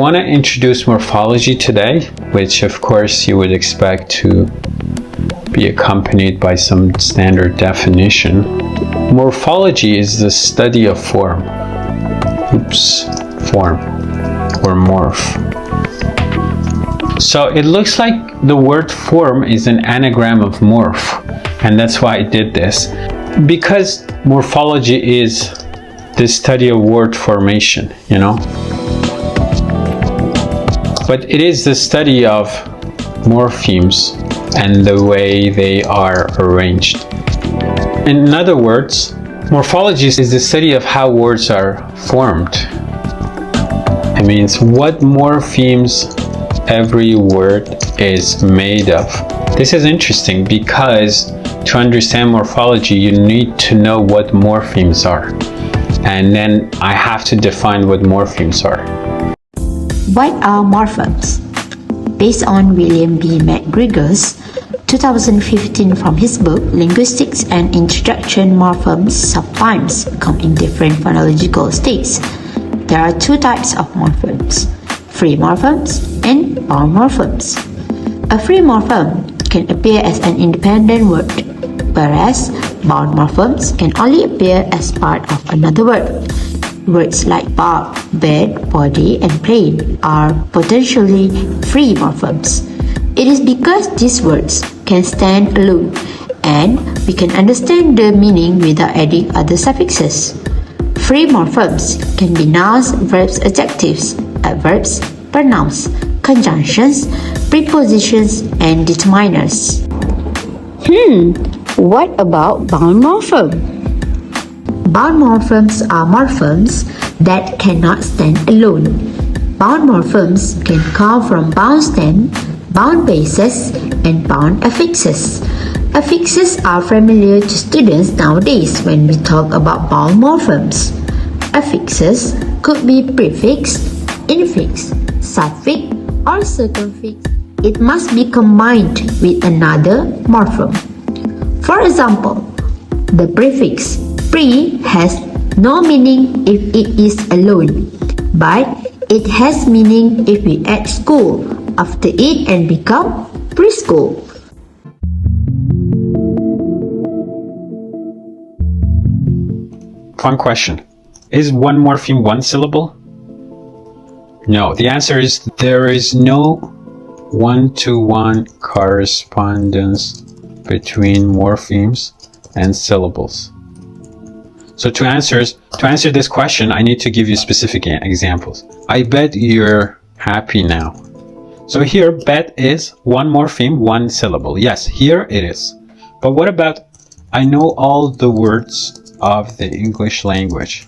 want to introduce morphology today, which of course you would expect to be accompanied by some standard definition. Morphology is the study of form. Form or morph. So it looks like the word form is an anagram of morph, and that's why I did this. Because morphology is the study of word formation, you know. But it is the study of morphemes and the way they are arranged. In other words, morphology is the study of how words are formed. It means what morphemes every word is made of. This is interesting because to understand morphology, you need to know what morphemes are. And then I have to define what morphemes are. What are morphemes? Based on William B. McGregor's 2015 from his book Linguistics and Introduction, morphemes sometimes come in different phonological states. There are two types of morphemes: free morphemes and bound morphemes. A free morpheme can appear as an independent word, whereas bound morphemes can only appear as part of another word. Words like bark, bed, body, and plane are potentially free morphemes. It is because these words can stand alone and we can understand the meaning without adding other suffixes. Free morphemes can be nouns, verbs, adjectives, adverbs, pronouns, conjunctions, prepositions, and determiners. What about bound morpheme? Bound morphemes are morphemes that cannot stand alone. Bound morphemes can come from bound stem, bound bases, and bound affixes. Affixes are familiar to students nowadays when we talk about bound morphemes. Affixes could be prefix, infix, suffix, or circumfix. It must be combined with another morpheme. For example, the prefix pre has no meaning if it is alone, but it has meaning if we add school after it and become preschool. Fun question. Is one morpheme one syllable? No. The answer is there is no one-to-one correspondence between morphemes and syllables. So to answer this question, I need to give you specific examples. I bet you're happy now. So here, bet is one morpheme, one syllable. Yes, here it is. But what about, I know all the words of the English language?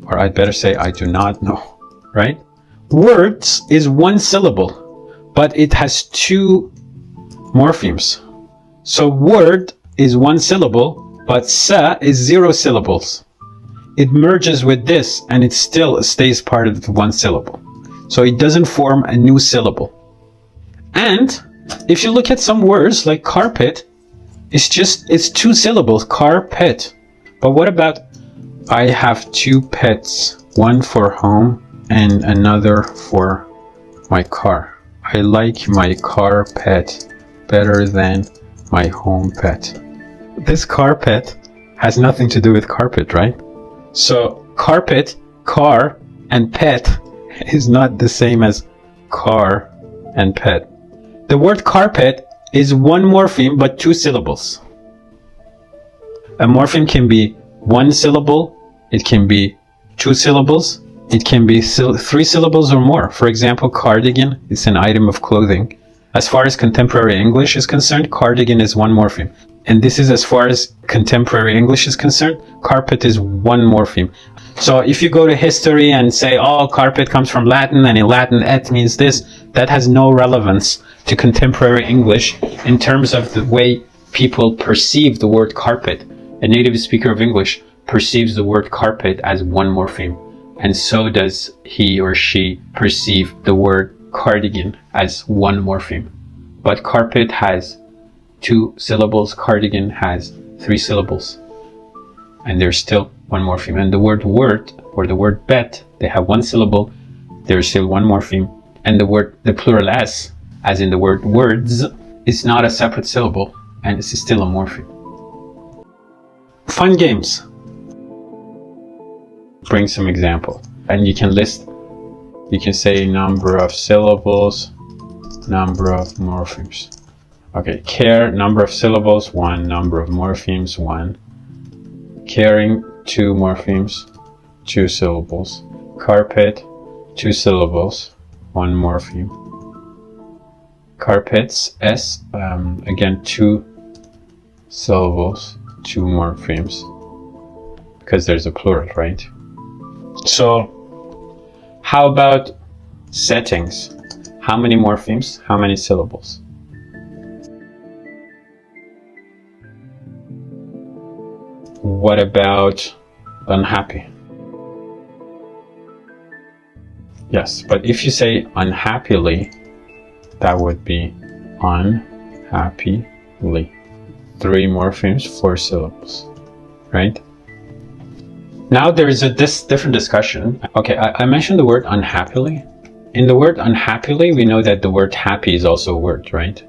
Or I'd better say, I do not know, right? Words is one syllable, but it has two morphemes. So word is one syllable, but sa is 0 syllables. It merges with this and it still stays part of the one syllable. So it doesn't form a new syllable. And if you look at some words like carpet, it's 2 syllables, carpet. But what about I have 2 pets, one for home and another for my car. I like my car pet better than my home pet. This carpet has nothing to do with carpet, right? So carpet, car, and pet is not the same as car and pet. The word carpet is one morpheme but 2 syllables. A morpheme can be 1 syllable, it can be 2 syllables, it can be 3 syllables or more. For example, cardigan is an item of clothing. As far as contemporary English is concerned, cardigan is 1 morpheme. And this is as far as contemporary English is concerned, carpet is 1 morpheme. So if you go to history and say, oh, carpet comes from Latin, and in Latin et means this, that has no relevance to contemporary English in terms of the way people perceive the word carpet. A native speaker of English perceives the word carpet as 1 morpheme, and so does he or she perceive the word cardigan as 1 morpheme. But carpet has 2 syllables, cardigan has 3 syllables, and there's still 1 morpheme. And the word word or the word bet, they have 1 syllable there's still one morpheme, and the plural s, as in the word words, is not a separate syllable, and it's still a morpheme. Fun games. Bring some example, and you can list. You can say number of syllables, number of morphemes. Okay, care, number of syllables, 1. Number of morphemes, 1. Caring, 2 morphemes, 2 syllables. Carpet, 2 syllables, 1 morpheme. Carpets, s, again 2 syllables, 2 morphemes, because there's a plural, right? So how about settings? How many morphemes? How many syllables? What about unhappy? Yes, but if you say unhappily, that would be unhappily. 3 morphemes, 4 syllables, right? Now there is this different discussion. Okay, I mentioned the word unhappily. In the word unhappily, we know that the word happy is also a word, right?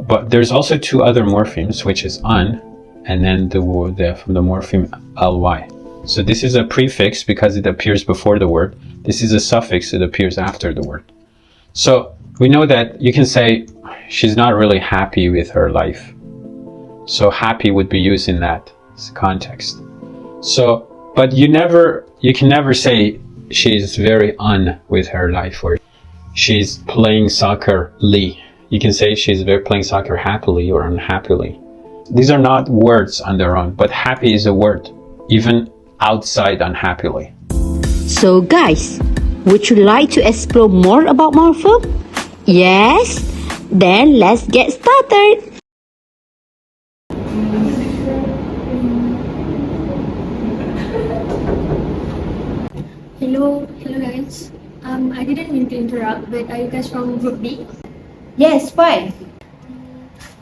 But there's also 2 other morphemes, which is un, and then the morpheme ly. So this is a prefix because it appears before the word. This is a suffix, it appears after the word. So we know that you can say she's not really happy with her life. So happy would be used in that context. So, but you can never say she's very with her life, or she's playing soccer-ly. You can say she's playing soccer happily or unhappily. These are not words on their own, but happy is a word, even outside unhappily. So guys, would you like to explore more about morpheme? Yes? Then let's get started. Hello guys. I didn't mean to interrupt, but are you guys from Group B? Yes, why?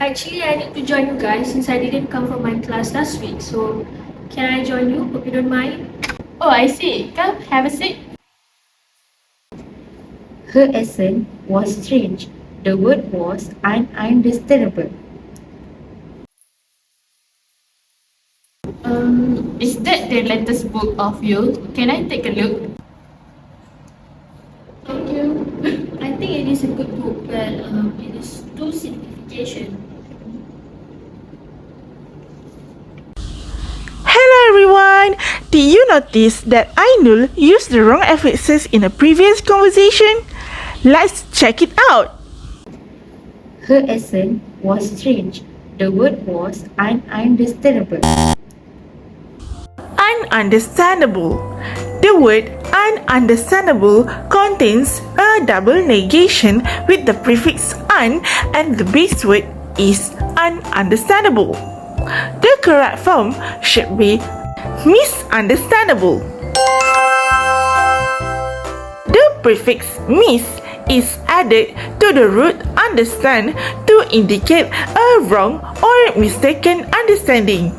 Actually, I need to join you guys since I didn't come for my class last week. So, can I join you? Hope you don't mind. Oh, I see. Come, have a seat. Her accent was strange. The word was ununderstandable. Is that the latest book of yours? Can I take a look? Thank you. I think it is a good book, but it is too simplification. Hello everyone! Did you notice that Ainul used the wrong affixes in a previous conversation? Let's check it out! Her accent was strange. The word was ununderstandable. Ununderstandable. The word ununderstandable contains a double negation with the prefix un, and the base word is ununderstandable. The correct form should be misunderstandable. The prefix mis is added to the root understand to indicate a wrong or mistaken understanding.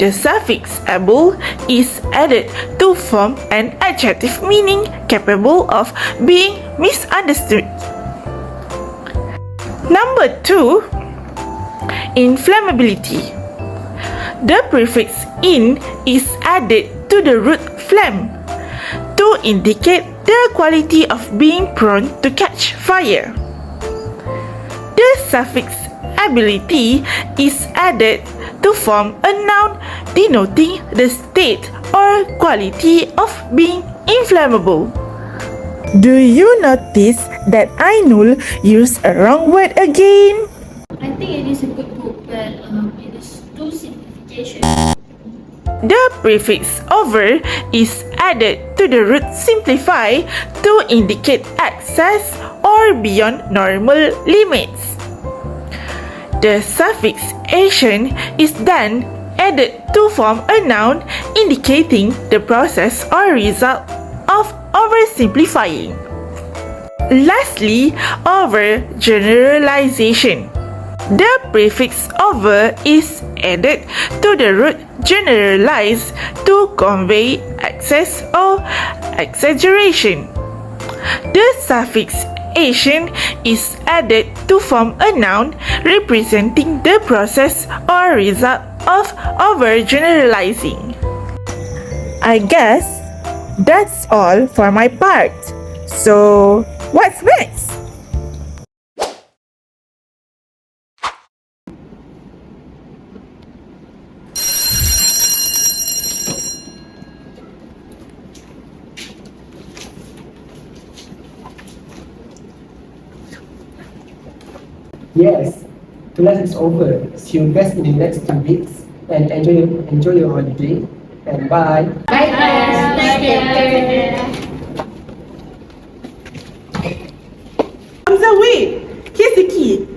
The suffix able is added to form an adjective meaning capable of being misunderstood. Number 2. Inflammability. The prefix in is added to the root flam to indicate the quality of being prone to catch fire. The suffix ability is added to form a noun denoting the state or quality of being inflammable. Do you notice that Ainul used a wrong word again? I think it is a good book, but it is too simplification. The prefix over is added to the root simplify to indicate excess or beyond normal limits. The suffix Asian is then added to form a noun indicating the process or result of oversimplifying. Lastly, overgeneralization. The prefix over is added to the root generalize to convey excess or exaggeration. the suffix Asian is added to form a noun representing the process or result of overgeneralizing. I guess that's all for my part. So, what's next? Yes, class is over. See you guys in the next 2 weeks and enjoy your holiday and bye. Bye guys. Hamza, wait! Here's the key.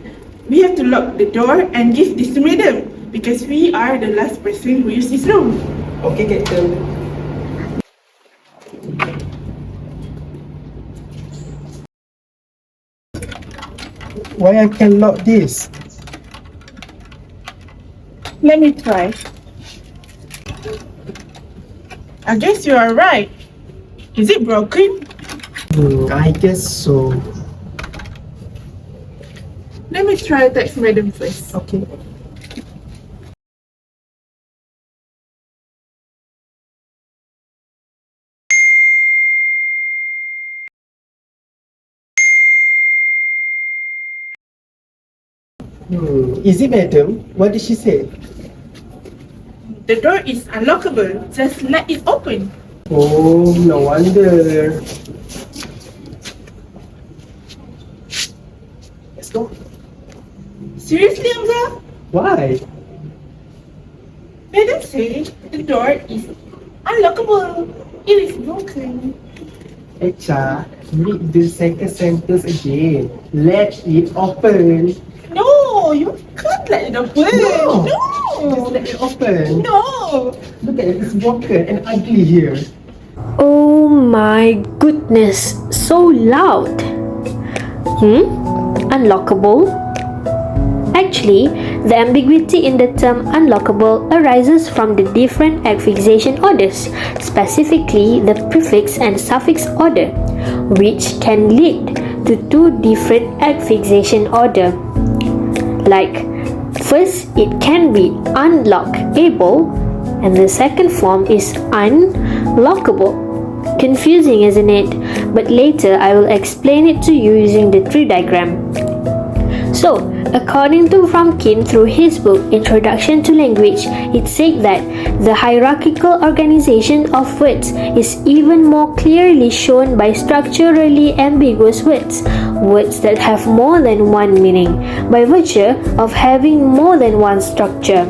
We have to lock the door and give this to Madam because we are the last person who used this room. Okay, Captain. Why I can lock this? Let me try. I guess you are right. Is it broken? I guess so. Let me try text Madam first. Okay. Is it, madam? What did she say? The door is unlockable. Just let it open. Oh, no wonder. Let's go. Seriously, Hamza? Why? Madam said the door is unlockable. It is broken. Echa, read the second sentence again. Let it open. No, you can't let it open. No. No. Just let it open. No. Look at it, it's broken and ugly here. Oh my goodness, so loud. Unlockable? Actually, the ambiguity in the term unlockable arises from the different affixation orders, specifically the prefix and suffix order, which can lead to two different affixation order. Like, first it can be unlockable and the second form is unlockable. Confusing, isn't it? But later I will explain it to you using the tree diagram. So, according to Fromkin through his book Introduction to Language, it said that the hierarchical organization of words is even more clearly shown by structurally ambiguous words, words that have more than one meaning, by virtue of having more than one structure.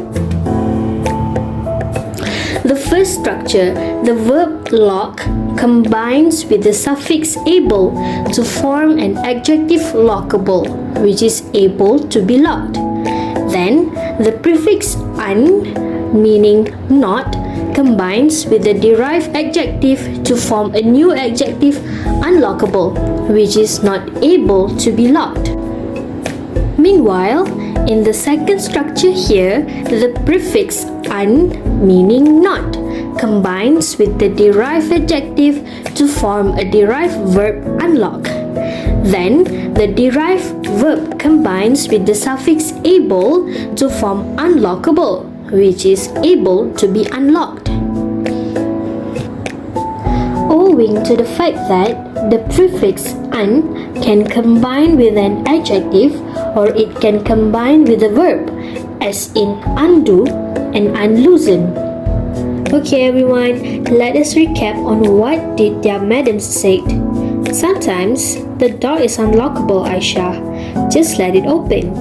The first structure, the verb lock, combines with the suffix able to form an adjective lockable, which is able to be locked. Then, the prefix un, meaning not, combines with the derived adjective to form a new adjective unlockable, which is not able to be locked. Meanwhile, in the second structure here, the prefix un, meaning not, combines with the derived adjective to form a derived verb unlock. Then, the derived verb combines with the suffix able to form unlockable, which is able to be unlocked. Owing to the fact that the prefix un can combine with an adjective or it can combine with a verb, as in undo and unloosen. Okay everyone, let us recap on what did their madams said. Sometimes, the door is unlockable, Aisha. Just let it open.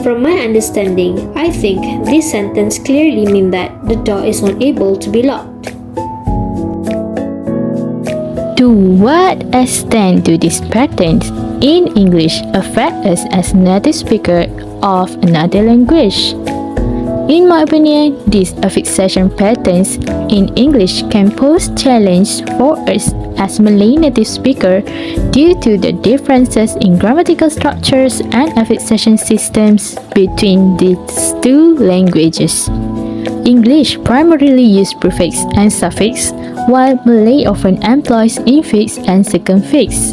From my understanding, I think this sentence clearly means that the door is not able to be locked. To what extent do these patterns in English affect us as native speaker of another language? In my opinion, these affixation patterns in English can pose challenge for us as Malay native speaker due to the differences in grammatical structures and affixation systems between these two languages. English primarily uses prefix and suffix, while Malay often employs infix and circumfix.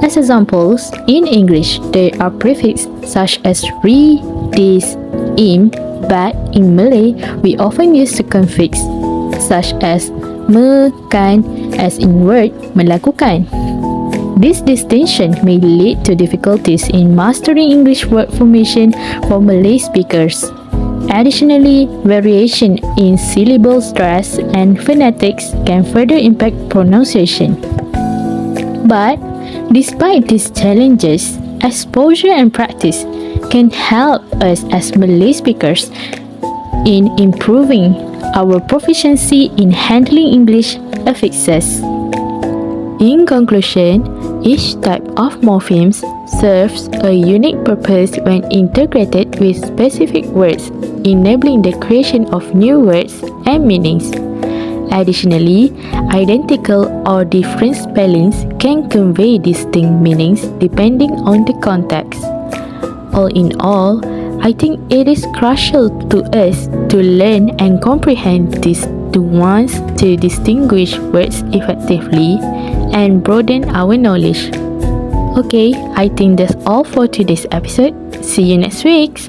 As examples, in English, there are prefixes such as re, dis, im, but in Malay, we often use circumfix such as me, kan, as in word melakukan. This distinction may lead to difficulties in mastering English word formation for Malay speakers. Additionally, variation in syllable stress and phonetics can further impact pronunciation. But despite these challenges, exposure and practice can help us as Malay speakers in improving our proficiency in handling English affixes. In conclusion, each type of morphemes serves a unique purpose when integrated with specific words, enabling the creation of new words and meanings. Additionally, identical or different spellings can convey distinct meanings depending on the context. All in all, I think it is crucial to us to learn and comprehend these nuances to distinguish words effectively and broaden our knowledge. Okay, I think that's all for today's episode. See you next week.